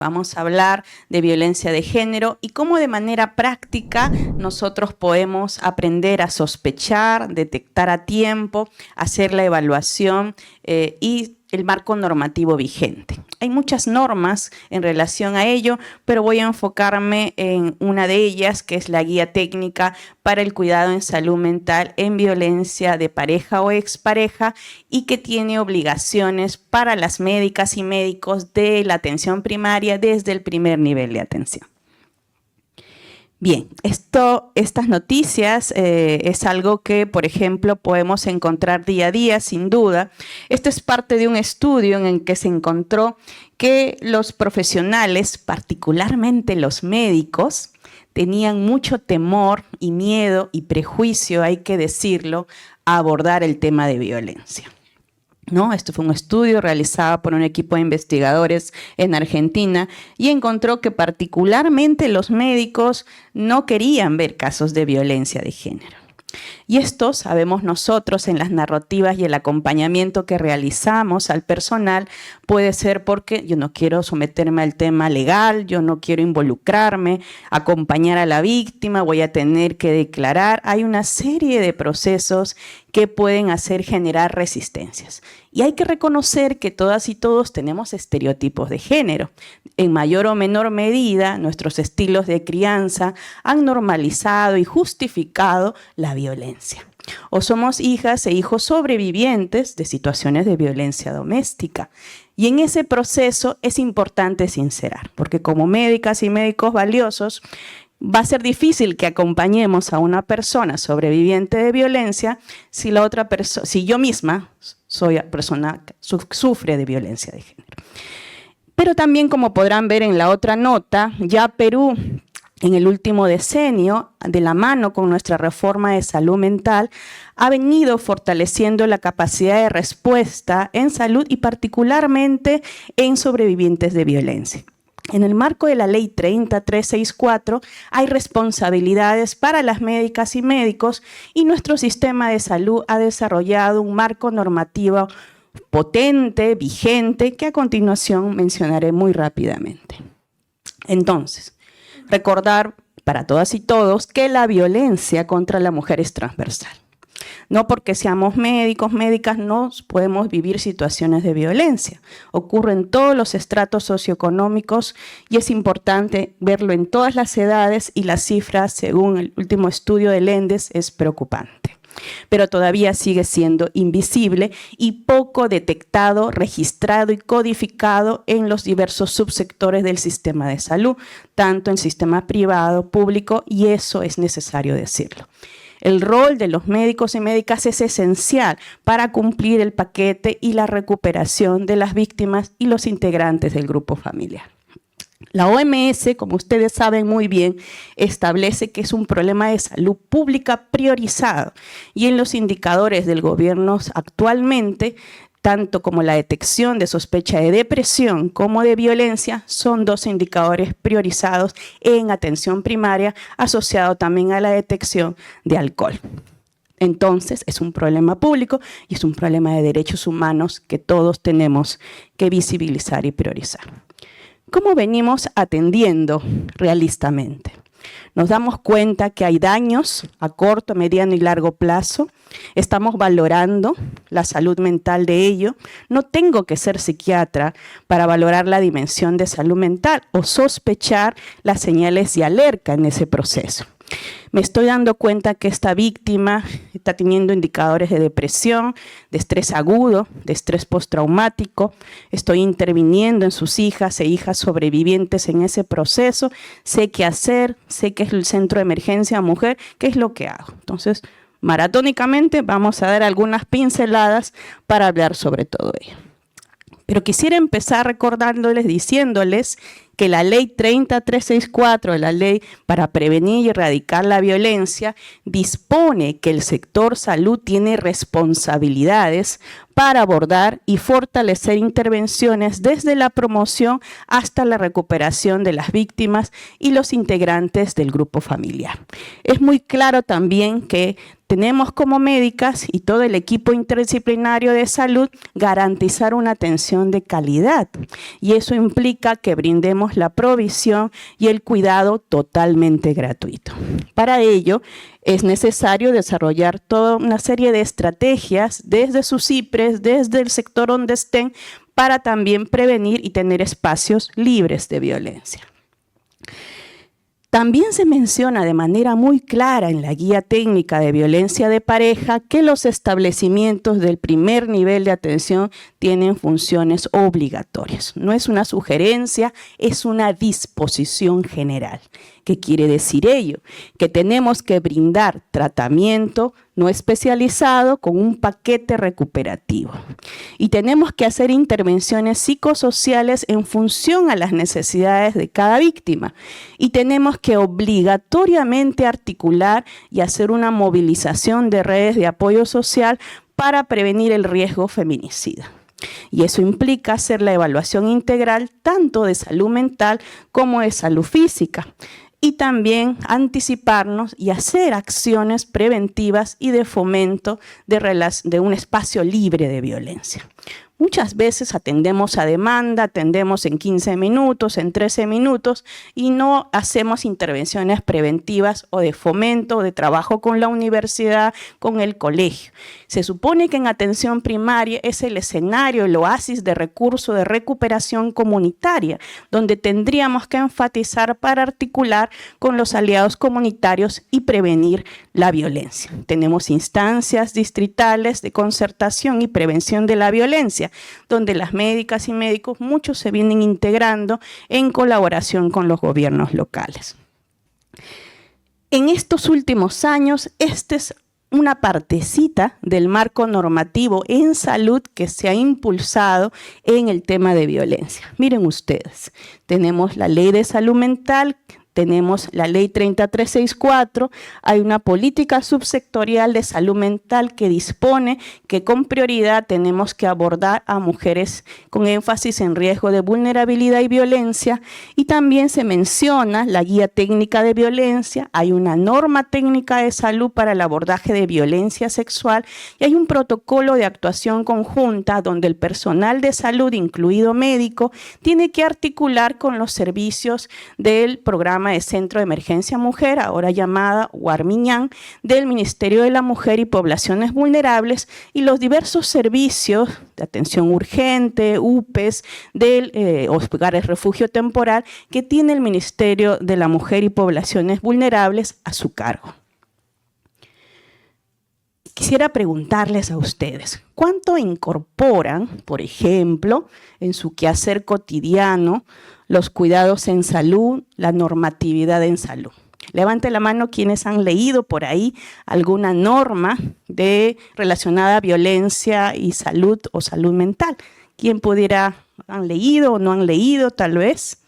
Vamos a hablar de violencia de género y cómo de manera práctica nosotros podemos aprender a sospechar, detectar a tiempo, hacer la evaluación y el marco normativo vigente. Hay muchas normas en relación a ello, pero voy a enfocarme en una de ellas, que es la Guía Técnica para el Cuidado en Salud Mental en Violencia de Pareja o Expareja, y que tiene obligaciones para las médicas y médicos de la atención primaria desde el primer nivel de atención. Bien, estas noticias es algo que, por ejemplo, podemos encontrar día a día, sin duda. Esto es parte de un estudio en el que se encontró que los profesionales, particularmente los médicos, tenían mucho temor y miedo y prejuicio, hay que decirlo, a abordar el tema de violencia. ¿No? Esto fue un estudio realizado por un equipo de investigadores en Argentina y encontró que particularmente los médicos no querían ver casos de violencia de género. Y esto sabemos nosotros en las narrativas y el acompañamiento que realizamos al personal puede ser porque yo no quiero someterme al tema legal, yo no quiero involucrarme, acompañar a la víctima, voy a tener que declarar. Hay una serie de procesos que pueden hacer generar resistencias. Y hay que reconocer que todas y todos tenemos estereotipos de género. En mayor o menor medida, nuestros estilos de crianza han normalizado y justificado la violencia. O somos hijas e hijos sobrevivientes de situaciones de violencia doméstica. Y en ese proceso es importante sincerar, porque como médicas y médicos valiosos, va a ser difícil que acompañemos a una persona sobreviviente de violencia si yo misma soy persona que sufre de violencia de género. Pero también, como podrán ver en la otra nota, ya Perú en el último decenio, de la mano con nuestra reforma de salud mental, ha venido fortaleciendo la capacidad de respuesta en salud y particularmente en sobrevivientes de violencia. En el marco de la Ley 30364 hay responsabilidades para las médicas y médicos y nuestro sistema de salud ha desarrollado un marco normativo potente, vigente, que a continuación mencionaré muy rápidamente. Entonces, recordar para todas y todos que la violencia contra la mujer es transversal. No porque seamos médicos, médicas, no podemos vivir situaciones de violencia. Ocurre en todos los estratos socioeconómicos y es importante verlo en todas las edades y las cifras, según el último estudio del ENDES, es preocupante. Pero todavía sigue siendo invisible y poco detectado, registrado y codificado en los diversos subsectores del sistema de salud, tanto en sistema privado, público, y eso es necesario decirlo. El rol de los médicos y médicas es esencial para cumplir el paquete y la recuperación de las víctimas y los integrantes del grupo familiar. La OMS, como ustedes saben muy bien, establece que es un problema de salud pública priorizado y en los indicadores del gobierno actualmente, tanto como la detección de sospecha de depresión como de violencia, son dos indicadores priorizados en atención primaria, asociado también a la detección de alcohol. Entonces, es un problema público y es un problema de derechos humanos que todos tenemos que visibilizar y priorizar. ¿Cómo venimos atendiendo realistamente? Nos damos cuenta que hay daños a corto, mediano y largo plazo. Estamos valorando la salud mental de ello. No tengo que ser psiquiatra para valorar la dimensión de salud mental o sospechar las señales de alerta en ese proceso. Me estoy dando cuenta que esta víctima está teniendo indicadores de depresión, de estrés agudo, de estrés postraumático. Estoy interviniendo en sus hijas e hijas sobrevivientes en ese proceso. Sé qué hacer, sé que es el centro de emergencia mujer, qué es lo que hago. Entonces, maratónicamente vamos a dar algunas pinceladas para hablar sobre todo ello. Pero quisiera empezar recordándoles, diciéndoles que la Ley 30364, la Ley para Prevenir y Erradicar la Violencia, dispone que el sector salud tiene responsabilidades para abordar y fortalecer intervenciones desde la promoción hasta la recuperación de las víctimas y los integrantes del grupo familiar. Es muy claro también que tenemos como médicas y todo el equipo interdisciplinario de salud garantizar una atención de calidad. Y eso implica que brindemos la provisión y el cuidado totalmente gratuito. Para ello, es necesario desarrollar toda una serie de estrategias desde sus IPRES, desde el sector donde estén, para también prevenir y tener espacios libres de violencia. También se menciona de manera muy clara en la guía técnica de violencia de pareja que los establecimientos del primer nivel de atención tienen funciones obligatorias. No es una sugerencia, es una disposición general. ¿Qué quiere decir ello? Que tenemos que brindar tratamiento no especializado con un paquete recuperativo. Y tenemos que hacer intervenciones psicosociales en función a las necesidades de cada víctima. Y tenemos que obligatoriamente articular y hacer una movilización de redes de apoyo social para prevenir el riesgo feminicida. Y eso implica hacer la evaluación integral tanto de salud mental como de salud física. Y también anticiparnos y hacer acciones preventivas y de fomento de un espacio libre de violencia. Muchas veces atendemos a demanda, atendemos en 15 minutos, en 13 minutos y no hacemos intervenciones preventivas o de fomento o de trabajo con la universidad, con el colegio. Se supone que en atención primaria es el escenario, el oasis de recurso de recuperación comunitaria, donde tendríamos que enfatizar para articular con los aliados comunitarios y prevenir la violencia. Tenemos instancias distritales de concertación y prevención de la violencia, donde las médicas y médicos muchos se vienen integrando en colaboración con los gobiernos locales. En estos últimos años, esta es una partecita del marco normativo en salud que se ha impulsado en el tema de violencia. Miren ustedes, tenemos la Ley de Salud Mental, tenemos la Ley 3364, hay una política subsectorial de salud mental que dispone que con prioridad tenemos que abordar a mujeres con énfasis en riesgo de vulnerabilidad y violencia, y también se menciona la guía técnica de violencia, hay una norma técnica de salud para el abordaje de violencia sexual y hay un protocolo de actuación conjunta donde el personal de salud, incluido médico, tiene que articular con los servicios del programa de Centro de Emergencia Mujer, ahora llamada Warmiñán, del Ministerio de la Mujer y Poblaciones Vulnerables, y los diversos servicios de atención urgente, UPES, del hogares refugio temporal que tiene el Ministerio de la Mujer y Poblaciones Vulnerables a su cargo. Quisiera preguntarles a ustedes, ¿cuánto incorporan, por ejemplo, en su quehacer cotidiano, los cuidados en salud, la normatividad en salud? Levante la mano quienes han leído por ahí alguna norma relacionada a violencia y salud o salud mental. ¿Quién pudiera, han leído o no han leído tal vez?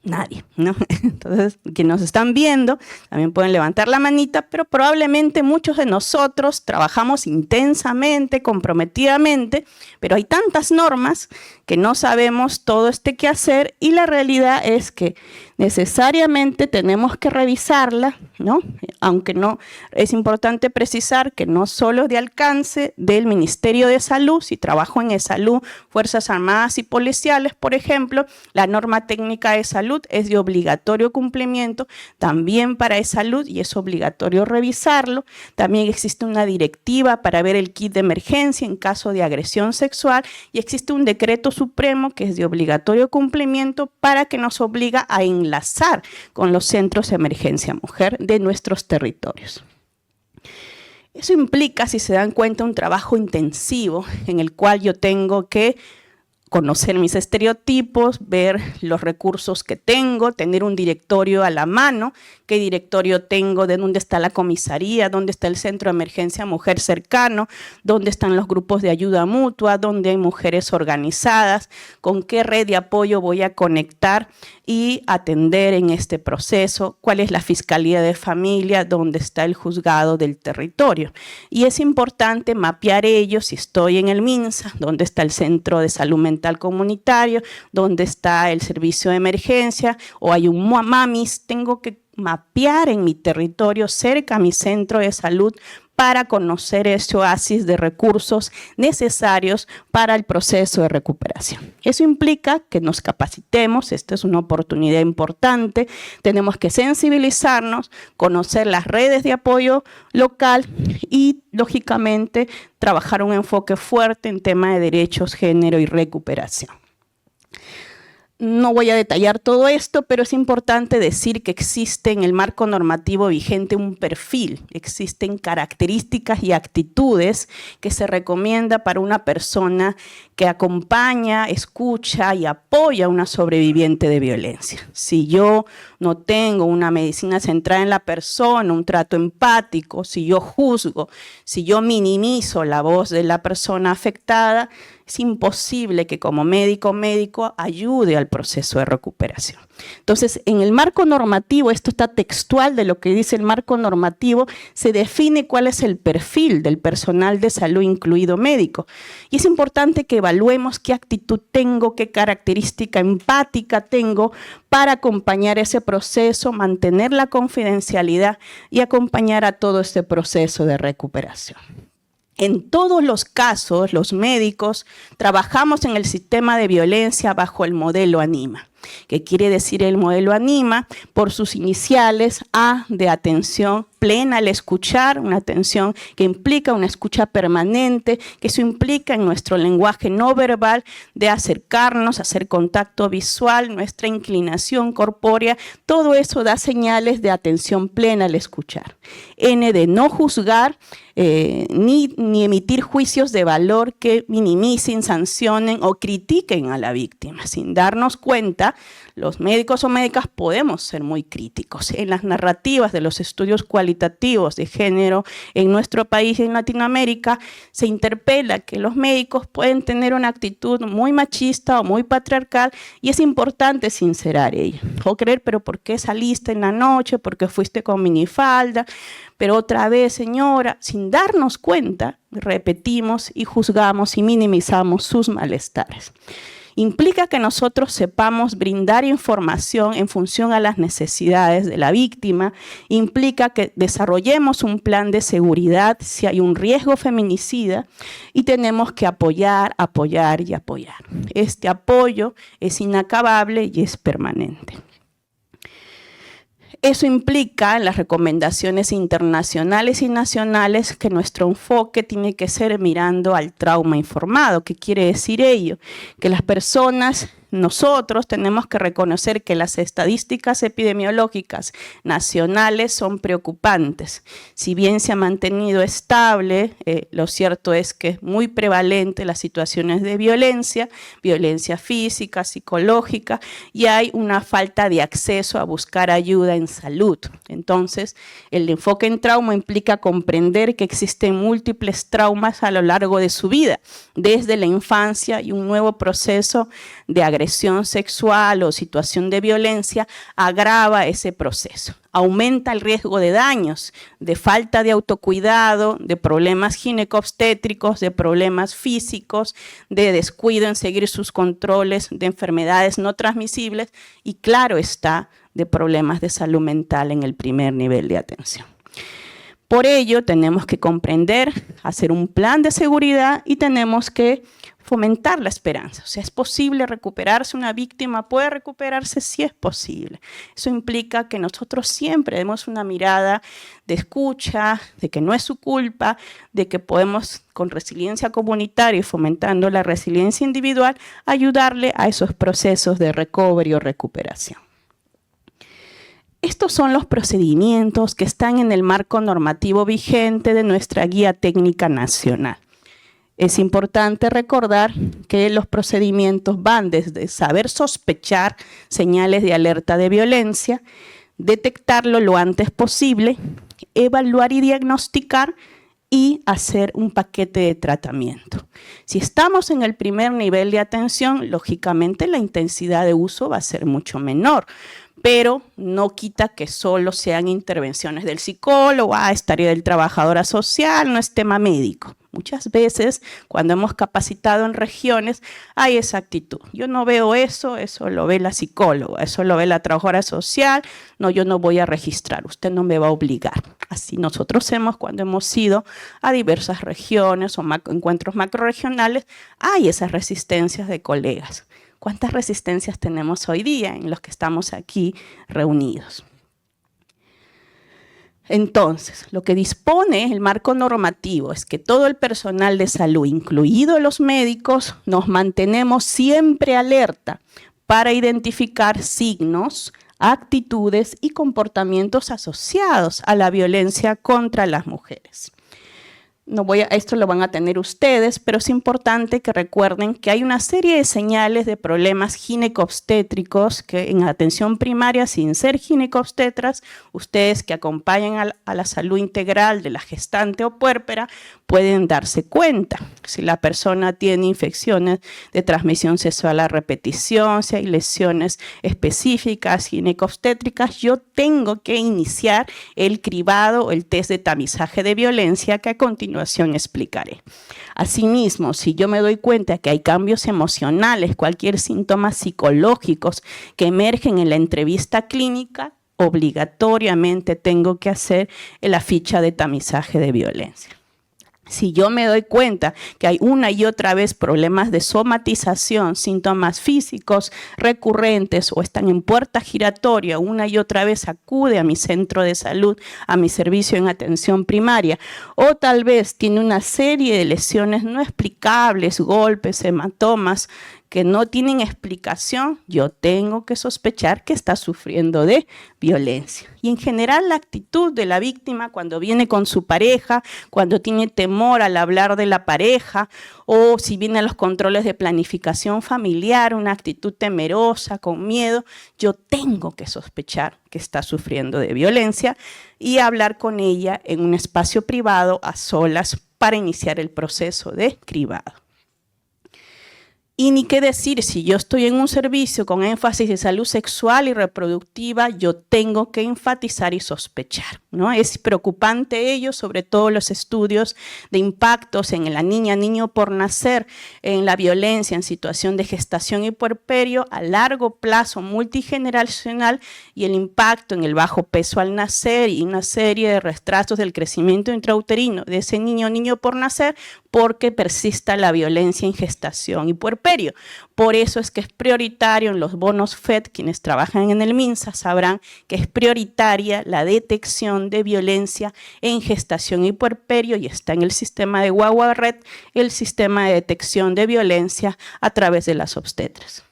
Nadie, ¿no? Entonces, quienes nos están viendo también pueden levantar la manita, pero probablemente muchos de nosotros trabajamos intensamente, comprometidamente, pero hay tantas normas que no sabemos todo este quehacer y la realidad es que necesariamente tenemos que revisarla, ¿no? Aunque no, es importante precisar que no solo es de alcance del Ministerio de Salud, si trabajo en salud, Fuerzas Armadas y Policiales, por ejemplo, la norma técnica de salud es de obligatorio cumplimiento también para salud y es obligatorio revisarlo. También existe una directiva para ver el kit de emergencia en caso de agresión sexual y existe un decreto supremo que es de obligatorio cumplimiento para que nos obliga a enlazar con los centros de emergencia mujer de nuestros territorios. Eso implica, si se dan cuenta, un trabajo intensivo en el cual yo tengo que conocer mis estereotipos, ver los recursos que tengo, tener un directorio a la mano, qué directorio tengo, de dónde está la comisaría, dónde está el centro de emergencia mujer cercano, dónde están los grupos de ayuda mutua, dónde hay mujeres organizadas, con qué red de apoyo voy a conectar y atender en este proceso, cuál es la Fiscalía de Familia, dónde está el juzgado del territorio. Y es importante mapear ello, si estoy en el MINSA, dónde está el Centro de Salud Mental comunitario, dónde está el servicio de emergencia, o hay un MAMIS, tengo que mapear en mi territorio, cerca a mi centro de salud, para conocer ese oasis de recursos necesarios para el proceso de recuperación. Eso implica que nos capacitemos, esta es una oportunidad importante, tenemos que sensibilizarnos, conocer las redes de apoyo local y, lógicamente, trabajar un enfoque fuerte en tema de derechos, género y recuperación. No voy a detallar todo esto, pero es importante decir que existe en el marco normativo vigente un perfil, existen características y actitudes que se recomienda para una persona que acompaña, escucha y apoya a una sobreviviente de violencia. Si yo no tengo una medicina centrada en la persona, un trato empático, si yo juzgo, si yo minimizo la voz de la persona afectada, es imposible que como médico ayude al proceso de recuperación. Entonces, en el marco normativo, esto está textual de lo que dice el marco normativo, se define cuál es el perfil del personal de salud, incluido médico. Y es importante que evaluemos qué actitud tengo, qué característica empática tengo para acompañar ese proceso, mantener la confidencialidad y acompañar a todo este proceso de recuperación. En todos los casos, los médicos trabajamos en el sistema de violencia bajo el modelo ANIMA. ¿Qué quiere decir el modelo ANIMA? Por sus iniciales, A de atención plena al escuchar, una atención que implica una escucha permanente, que eso implica en nuestro lenguaje no verbal de acercarnos, hacer contacto visual, nuestra inclinación corpórea, todo eso da señales de atención plena al escuchar. N de no juzgar, ni emitir juicios de valor que minimicen, sancionen o critiquen a la víctima. Sin darnos cuenta, los médicos o médicas podemos ser muy críticos. En las narrativas de los estudios cualitativos de género en nuestro país y en Latinoamérica, se interpela que los médicos pueden tener una actitud muy machista o muy patriarcal y es importante sincerar ello. O creer, pero ¿por qué saliste en la noche? ¿Por qué fuiste con minifalda? Pero otra vez, señora, sin darnos cuenta, repetimos y juzgamos y minimizamos sus malestares. Implica que nosotros sepamos brindar información en función a las necesidades de la víctima, implica que desarrollemos un plan de seguridad si hay un riesgo feminicida y tenemos que apoyar, apoyar y apoyar. Este apoyo es inacabable y es permanente. Eso implica en las recomendaciones internacionales y nacionales que nuestro enfoque tiene que ser mirando al trauma informado. ¿Qué quiere decir ello? Que las personas, nosotros tenemos que reconocer que las estadísticas epidemiológicas nacionales son preocupantes. Si bien se ha mantenido estable, lo cierto es que es muy prevalente las situaciones de violencia, violencia física, psicológica, y hay una falta de acceso a buscar ayuda en salud. Entonces, el enfoque en trauma implica comprender que existen múltiples traumas a lo largo de su vida, desde la infancia y un nuevo proceso de agresión sexual o situación de violencia agrava ese proceso. Aumenta el riesgo de daños, de falta de autocuidado, de problemas ginecobstétricos, de problemas físicos, de descuido en seguir sus controles, de enfermedades no transmisibles y, claro está, de problemas de salud mental en el primer nivel de atención. Por ello, tenemos que comprender, hacer un plan de seguridad y tenemos que fomentar la esperanza. O sea, ¿es posible recuperarse? ¿Una víctima puede recuperarse? Sí es posible. Eso implica que nosotros siempre demos una mirada de escucha, de que no es su culpa, de que podemos, con resiliencia comunitaria y fomentando la resiliencia individual, ayudarle a esos procesos de recovery o recuperación. Estos son los procedimientos que están en el marco normativo vigente de nuestra Guía Técnica Nacional. Es importante recordar que los procedimientos van desde saber sospechar señales de alerta de violencia, detectarlo lo antes posible, evaluar y diagnosticar y hacer un paquete de tratamiento. Si estamos en el primer nivel de atención, lógicamente la intensidad de uso va a ser mucho menor, pero no quita que solo sean intervenciones del psicólogo, estaría del trabajadora social, no es tema médico. Muchas veces, cuando hemos capacitado en regiones, hay esa actitud. Yo no veo eso, eso lo ve la psicóloga, eso lo ve la trabajadora social, no, yo no voy a registrar, usted no me va a obligar. Así nosotros hacemos cuando hemos ido a diversas regiones o encuentros macrorregionales, hay esas resistencias de colegas. ¿Cuántas resistencias tenemos hoy día en los que estamos aquí reunidos? Entonces, lo que dispone el marco normativo es que todo el personal de salud, incluidos los médicos, nos mantenemos siempre alerta para identificar signos, actitudes y comportamientos asociados a la violencia contra las mujeres. Esto lo van a tener ustedes, pero es importante que recuerden que hay una serie de señales de problemas ginecobstétricos que en atención primaria, sin ser ginecobstetras, ustedes que acompañan a la salud integral de la gestante o puérpera, pueden darse cuenta. Si la persona tiene infecciones de transmisión sexual a repetición, si hay lesiones específicas ginecobstétricas, yo tengo que iniciar el cribado o el test de tamizaje de violencia que a continuación explicaré. Asimismo, si yo me doy cuenta que hay cambios emocionales, cualquier síntoma psicológicos que emergen en la entrevista clínica, obligatoriamente tengo que hacer la ficha de tamizaje de violencia. Si yo me doy cuenta que hay una y otra vez problemas de somatización, síntomas físicos recurrentes o están en puerta giratoria, una y otra vez acude a mi centro de salud, a mi servicio en atención primaria, o tal vez tiene una serie de lesiones no explicables, golpes, hematomas, que no tienen explicación, yo tengo que sospechar que está sufriendo de violencia. Y en general la actitud de la víctima cuando viene con su pareja, cuando tiene temor al hablar de la pareja, o si viene a los controles de planificación familiar, una actitud temerosa, con miedo, yo tengo que sospechar que está sufriendo de violencia y hablar con ella en un espacio privado a solas para iniciar el proceso de cribado. Y ni qué decir, si yo estoy en un servicio con énfasis de salud sexual y reproductiva, yo tengo que enfatizar y sospechar, ¿no? Es preocupante ello, sobre todo los estudios de impactos en la niña, niño por nacer, en la violencia en situación de gestación y puerperio a largo plazo multigeneracional y el impacto en el bajo peso al nacer y una serie de retrasos del crecimiento intrauterino de ese niño, niño por nacer, porque persista la violencia en gestación y puerperio. Por eso es que es prioritario en los bonos FED, quienes trabajan en el MINSA sabrán que es prioritaria la detección de violencia en gestación y puerperio y está en el sistema de Guagua Red, el sistema de detección de violencia a través de las obstetras.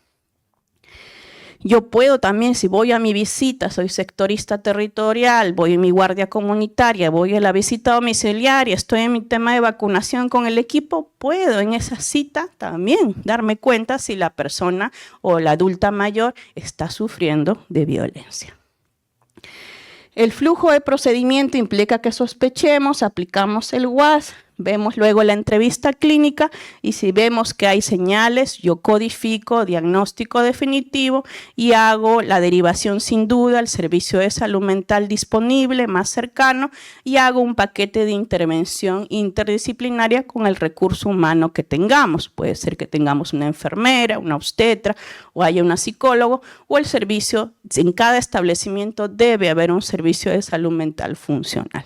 Yo puedo también, si voy a mi visita, soy sectorista territorial, voy a mi guardia comunitaria, voy a la visita domiciliaria, estoy en mi tema de vacunación con el equipo, puedo en esa cita también darme cuenta si la persona o la adulta mayor está sufriendo de violencia. El flujo de procedimiento implica que sospechemos, aplicamos el WAS, vemos luego la entrevista clínica y si vemos que hay señales, yo codifico diagnóstico definitivo y hago la derivación sin duda al servicio de salud mental disponible, más cercano, y hago un paquete de intervención interdisciplinaria con el recurso humano que tengamos. Puede ser que tengamos una enfermera, una obstetra o haya una psicólogo o el servicio, en cada establecimiento debe haber un servicio de salud mental funcional.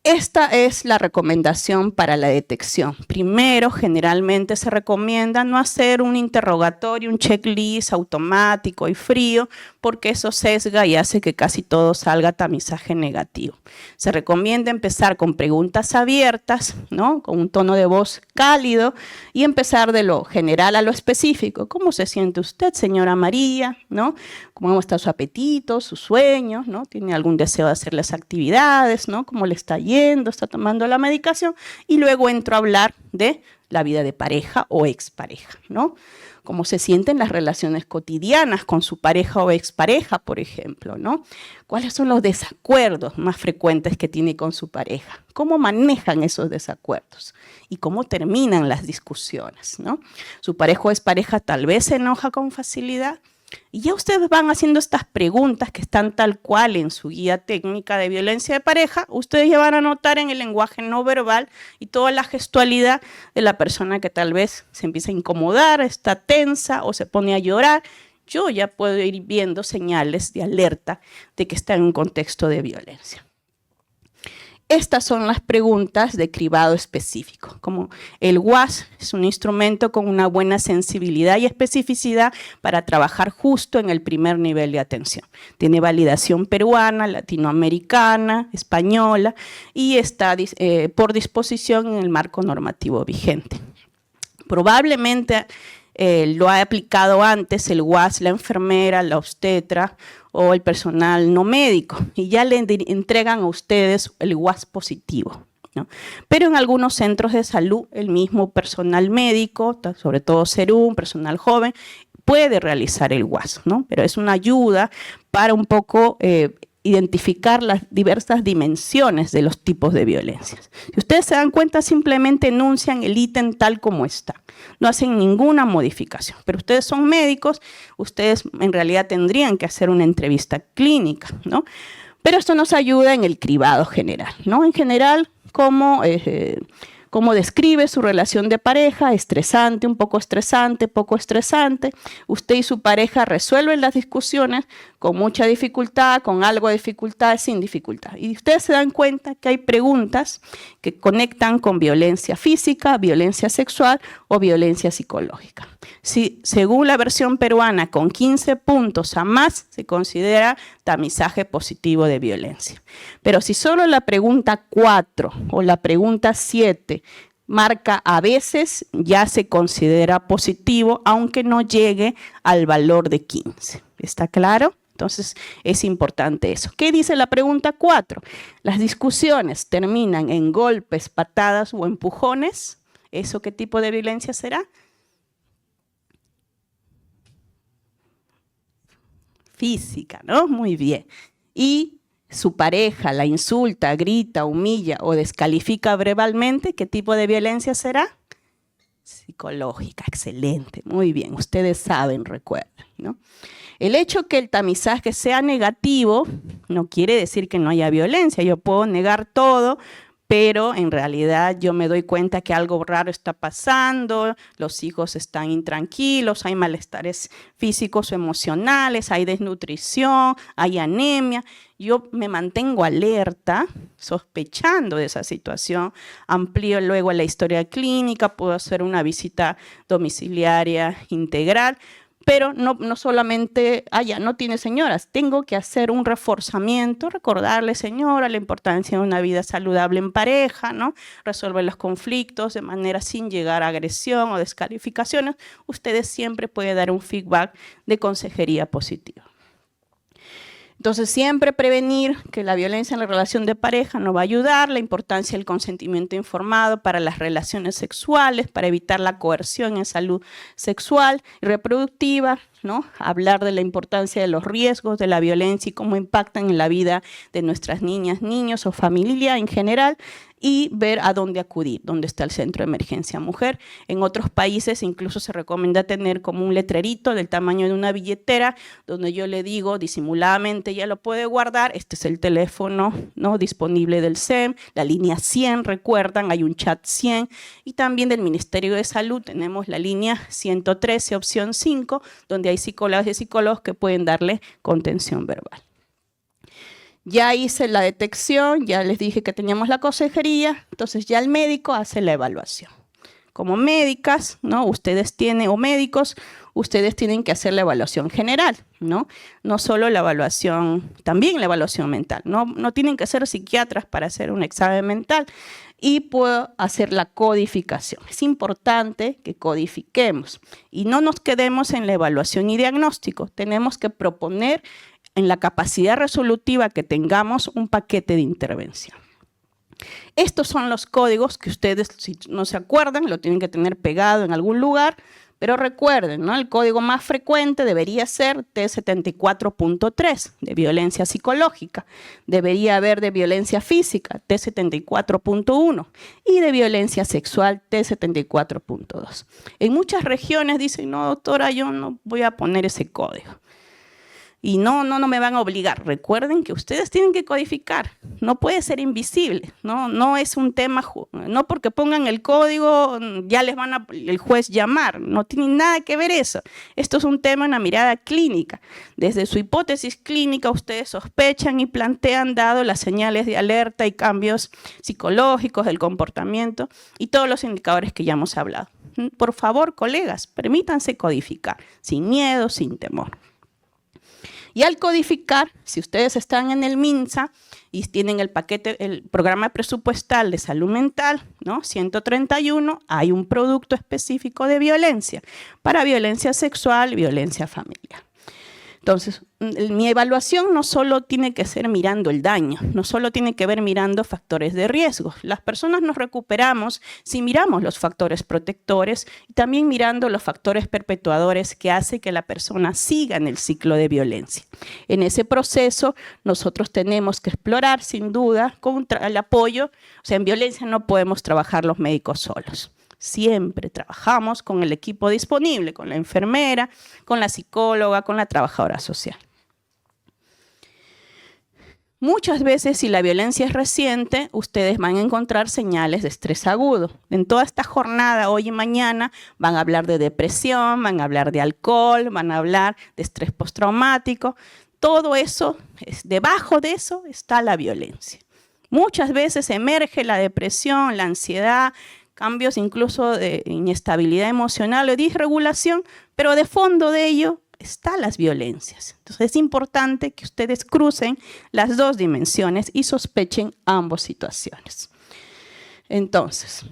Esta es la recomendación para la detección. Primero, generalmente se recomienda no hacer un interrogatorio, un checklist automático y frío, porque eso sesga y hace que casi todo salga tamizaje negativo. Se recomienda empezar con preguntas abiertas, ¿no? Con un tono de voz cálido y empezar de lo general a lo específico. ¿Cómo se siente usted, señora María? ¿No? ¿Cómo está su apetito, sus sueños? ¿No? ¿Tiene algún deseo de hacer las actividades? ¿No? ¿Cómo le está yendo? ¿Está tomando la medicación? Y luego entro a hablar de la vida de pareja o expareja, ¿no? Cómo se sienten las relaciones cotidianas con su pareja o expareja, por ejemplo, ¿no? ¿Cuáles son los desacuerdos más frecuentes que tiene con su pareja? ¿Cómo manejan esos desacuerdos? ¿Y cómo terminan las discusiones, ¿no? Su pareja o expareja tal vez se enoja con facilidad, Y ya ustedes van haciendo estas preguntas que están tal cual en su guía técnica de violencia de pareja. Ustedes ya van a notar en el lenguaje no verbal y toda la gestualidad de la persona que tal vez se empieza a incomodar, está tensa o se pone a llorar. Yo ya puedo ir viendo señales de alerta de que está en un contexto de violencia. Estas son las preguntas de cribado específico. Como el WAS es un instrumento con una buena sensibilidad y especificidad para trabajar justo en el primer nivel de atención. Tiene validación peruana, latinoamericana, española y está por disposición en el marco normativo vigente. Probablemente lo ha aplicado antes el WAS, la enfermera, la obstetra o el personal no médico y ya le entregan a ustedes el WAS positivo, ¿no? Pero en algunos centros de salud el mismo personal médico, sobre todo SERUM, personal joven, puede realizar el WAS, ¿no? Pero es una ayuda para un poco identificar las diversas dimensiones de los tipos de violencias. Si ustedes se dan cuenta, simplemente enuncian el ítem tal como está. No hacen ninguna modificación. Pero ustedes son médicos, ustedes en realidad tendrían que hacer una entrevista clínica, ¿no? Pero esto nos ayuda en el cribado general, ¿no? En general, cómo describe su relación de pareja, estresante, un poco estresante, poco estresante. Usted y su pareja resuelven las discusiones con mucha dificultad, con algo de dificultad, sin dificultad. Y ustedes se dan cuenta que hay preguntas que conectan con violencia física, violencia sexual o violencia psicológica. Si, según la versión peruana, con 15 puntos a más, se considera tamizaje positivo de violencia. Pero si solo la pregunta 4 o la pregunta 7 marca a veces, ya se considera positivo, aunque no llegue al valor de 15. ¿Está claro? Entonces, es importante eso. ¿Qué dice la pregunta 4? Las discusiones terminan en golpes, patadas o empujones. ¿Eso qué tipo de violencia será? Física, ¿no? Muy bien. Y su pareja la insulta, grita, humilla o descalifica verbalmente, ¿qué tipo de violencia será? Psicológica, excelente, muy bien. Ustedes saben, recuerden, ¿no? El hecho que el tamizaje sea negativo no quiere decir que no haya violencia. Yo puedo negar todo, pero en realidad yo me doy cuenta que algo raro está pasando, los hijos están intranquilos, hay malestares físicos o emocionales, hay desnutrición, hay anemia. Yo me mantengo alerta, sospechando de esa situación, amplío luego la historia clínica, puedo hacer una visita domiciliaria integral, pero no solamente, ya no tiene señoras, tengo que hacer un reforzamiento, recordarle, señora, la importancia de una vida saludable en pareja, ¿no? Resolver los conflictos de manera sin llegar a agresión o descalificaciones. Ustedes siempre pueden dar un feedback de consejería positiva. Entonces, siempre prevenir que la violencia en la relación de pareja no va a ayudar, la importancia del consentimiento informado para las relaciones sexuales, para evitar la coerción en salud sexual y reproductiva, ¿no? Hablar de la importancia de los riesgos de la violencia y cómo impactan en la vida de nuestras niñas, niños o familia en general, y ver a dónde acudir, dónde está el centro de emergencia mujer. En otros países incluso se recomienda tener como un letrerito del tamaño de una billetera, donde yo le digo disimuladamente, ya lo puede guardar, este es el teléfono, ¿no? Disponible del SEM, la línea 100, recuerdan, hay un chat 100, y también del Ministerio de Salud tenemos la línea 113, opción 5, donde hay psicólogas y psicólogos que pueden darle contención verbal. Ya hice la detección, ya les dije que teníamos la consejería, entonces ya el médico hace la evaluación. Como médicas, ¿no? Ustedes tienen, o médicos, ustedes tienen que hacer la evaluación general, ¿no? No solo la evaluación, también la evaluación mental. No tienen que ser psiquiatras para hacer un examen mental. Y puedo hacer la codificación. Es importante que codifiquemos y no nos quedemos en la evaluación y diagnóstico. Tenemos que proponer en la capacidad resolutiva que tengamos un paquete de intervención. Estos son los códigos que ustedes, si no se acuerdan, lo tienen que tener pegado en algún lugar Pero recuerden, ¿no? El código más frecuente debería ser T74.3, de violencia psicológica. Debería haber de violencia física, T74.1, y de violencia sexual, T74.2. En muchas regiones dicen, no, doctora, yo no voy a poner ese código. Y no me van a obligar. Recuerden que ustedes tienen que codificar. No puede ser invisible. No es un tema, no porque pongan el código ya les van a el juez llamar. No tiene nada que ver eso. Esto es un tema, una mirada clínica. Desde su hipótesis clínica ustedes sospechan y plantean dado las señales de alerta y cambios psicológicos del comportamiento y todos los indicadores que ya hemos hablado. Por favor, colegas, permítanse codificar, sin miedo, sin temor. Y al codificar, si ustedes están en el MINSA y tienen el paquete, el programa presupuestal de salud mental, ¿no? 131, hay un producto específico de violencia, para violencia sexual, violencia familiar. Entonces, mi evaluación no solo tiene que ser mirando el daño, no solo tiene que ver mirando factores de riesgo. Las personas nos recuperamos si miramos los factores protectores y también mirando los factores perpetuadores que hace que la persona siga en el ciclo de violencia. En ese proceso, nosotros tenemos que explorar, sin duda, con el apoyo. O sea, en violencia no podemos trabajar los médicos solos. Siempre trabajamos con el equipo disponible, con la enfermera, con la psicóloga, con la trabajadora social. Muchas veces, si la violencia es reciente, ustedes van a encontrar señales de estrés agudo. En toda esta jornada, hoy y mañana, van a hablar de depresión, van a hablar de alcohol, van a hablar de estrés postraumático. Todo eso, debajo de eso está la violencia. Muchas veces emerge la depresión, la ansiedad, cambios incluso de inestabilidad emocional o disregulación, pero de fondo de ello están las violencias. Entonces es importante que ustedes crucen las dos dimensiones y sospechen ambas situaciones. Entonces,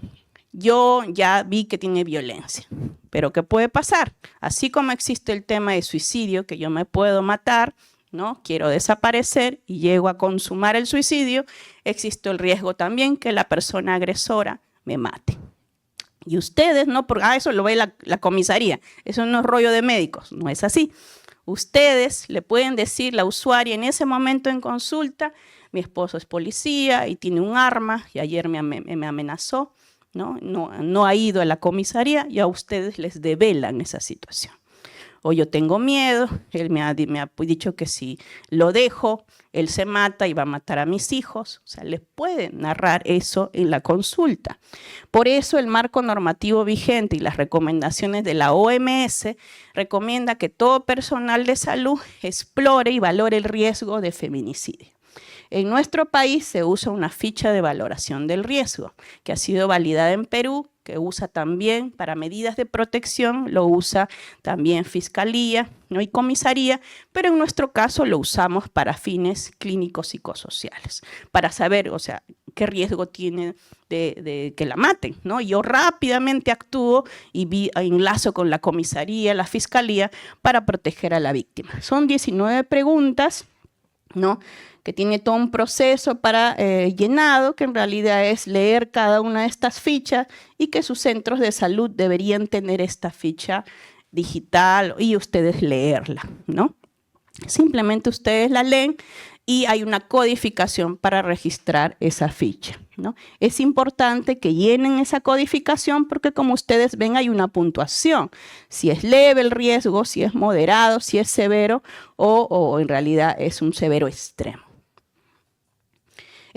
yo ya vi que tiene violencia, pero ¿qué puede pasar? Así como existe el tema de suicidio, que yo me puedo matar, ¿no? Quiero desaparecer y llego a consumar el suicidio, existe el riesgo también que la persona agresora me mate. Y ustedes, no, porque eso lo ve la comisaría, eso no es rollo de médicos, no es así. Ustedes le pueden decir, la usuaria en ese momento en consulta, mi esposo es policía y tiene un arma y ayer me amenazó, no ha ido a la comisaría y a ustedes les develan esa situación. O yo tengo miedo, él me ha dicho que si lo dejo, él se mata y va a matar a mis hijos. O sea, les pueden narrar eso en la consulta. Por eso el marco normativo vigente y las recomendaciones de la OMS recomienda que todo personal de salud explore y valore el riesgo de feminicidio. En nuestro país se usa una ficha de valoración del riesgo, que ha sido validada en Perú, que usa también para medidas de protección, lo usa también Fiscalía, ¿no? Y Comisaría, pero en nuestro caso lo usamos para fines clínicos psicosociales, para saber, o sea, qué riesgo tiene de que la maten, ¿no? Yo rápidamente actúo y enlazo con la Comisaría, la Fiscalía, para proteger a la víctima. Son 19 preguntas, ¿no? Que tiene todo un proceso para llenado, que en realidad es leer cada una de estas fichas y que sus centros de salud deberían tener esta ficha digital y ustedes leerla, ¿no? Simplemente ustedes la leen y hay una codificación para registrar esa ficha, ¿no? Es importante que llenen esa codificación porque como ustedes ven hay una puntuación. Si es leve el riesgo, si es moderado, si es severo o en realidad es un severo extremo.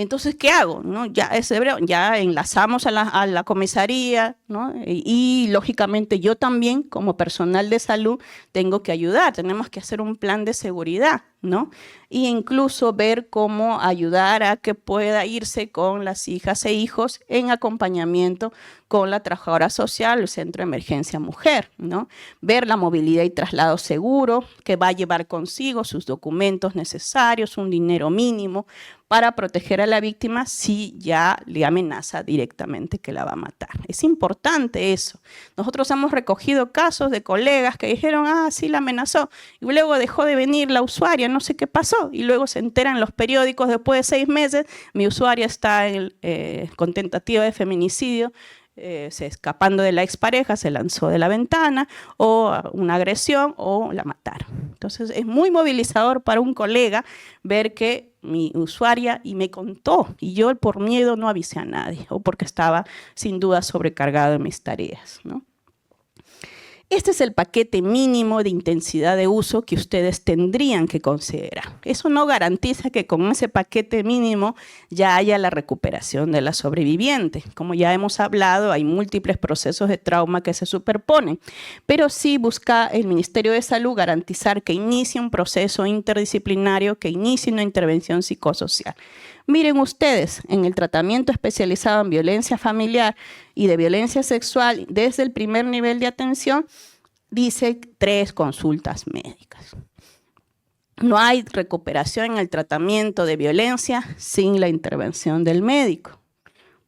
Entonces, ¿qué hago? ¿No? Ya enlazamos a la comisaría, ¿no? Y lógicamente yo también como personal de salud tengo que ayudar, tenemos que hacer un plan de seguridad, ¿no? E incluso ver cómo ayudar a que pueda irse con las hijas e hijos en acompañamiento con la trabajadora social, el Centro de Emergencia Mujer, ¿no? Ver la movilidad y traslado seguro, que va a llevar consigo sus documentos necesarios, un dinero mínimo para proteger a la víctima si ya le amenaza directamente que la va a matar. Es importante eso. Nosotros hemos recogido casos de colegas que dijeron, sí, la amenazó, y luego dejó de venir la usuaria, no sé qué pasó, y luego se enteran en los periódicos después de 6 meses, mi usuaria está con tentativa de feminicidio, se escapando de la expareja, se lanzó de la ventana, o una agresión, o la mataron. Entonces es muy movilizador para un colega ver que mi usuaria y me contó, y yo por miedo no avisé a nadie, o porque estaba sin duda sobrecargado en mis tareas, ¿no? Este es el paquete mínimo de intensidad de uso que ustedes tendrían que considerar. Eso no garantiza que con ese paquete mínimo ya haya la recuperación de la sobreviviente. Como ya hemos hablado, hay múltiples procesos de trauma que se superponen, pero sí busca el Ministerio de Salud garantizar que inicie un proceso interdisciplinario, que inicie una intervención psicosocial. Miren ustedes, en el tratamiento especializado en violencia familiar y de violencia sexual, desde el primer nivel de atención, dice 3 consultas médicas. No hay recuperación en el tratamiento de violencia sin la intervención del médico.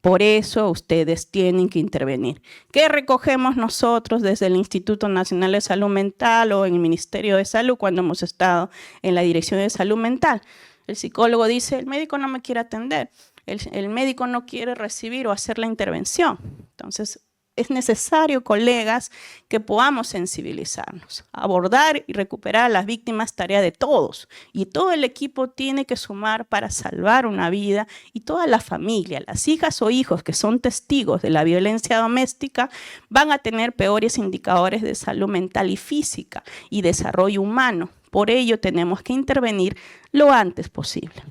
Por eso ustedes tienen que intervenir. ¿Qué recogemos nosotros desde el Instituto Nacional de Salud Mental o en el Ministerio de Salud cuando hemos estado en la Dirección de Salud Mental? El psicólogo dice, el médico no me quiere atender, el médico no quiere recibir o hacer la intervención. Entonces, es necesario, colegas, que podamos sensibilizarnos. Abordar y recuperar a las víctimas, tarea de todos. Y todo el equipo tiene que sumar para salvar una vida, y toda la familia, las hijas o hijos que son testigos de la violencia doméstica, van a tener peores indicadores de salud mental y física y desarrollo humano. Por ello tenemos que intervenir lo antes posible.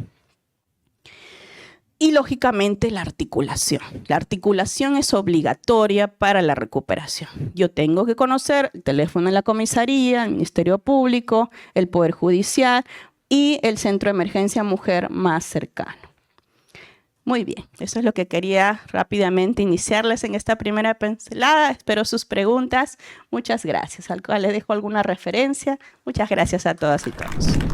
Y lógicamente la articulación. La articulación es obligatoria para la recuperación. Yo tengo que conocer el teléfono de la comisaría, el Ministerio Público, el Poder Judicial y el Centro de Emergencia Mujer más cercano. Muy bien, eso es lo que quería rápidamente iniciarles en esta primera pincelada. Espero sus preguntas. Muchas gracias. Al cual les dejo alguna referencia. Muchas gracias a todas y todos.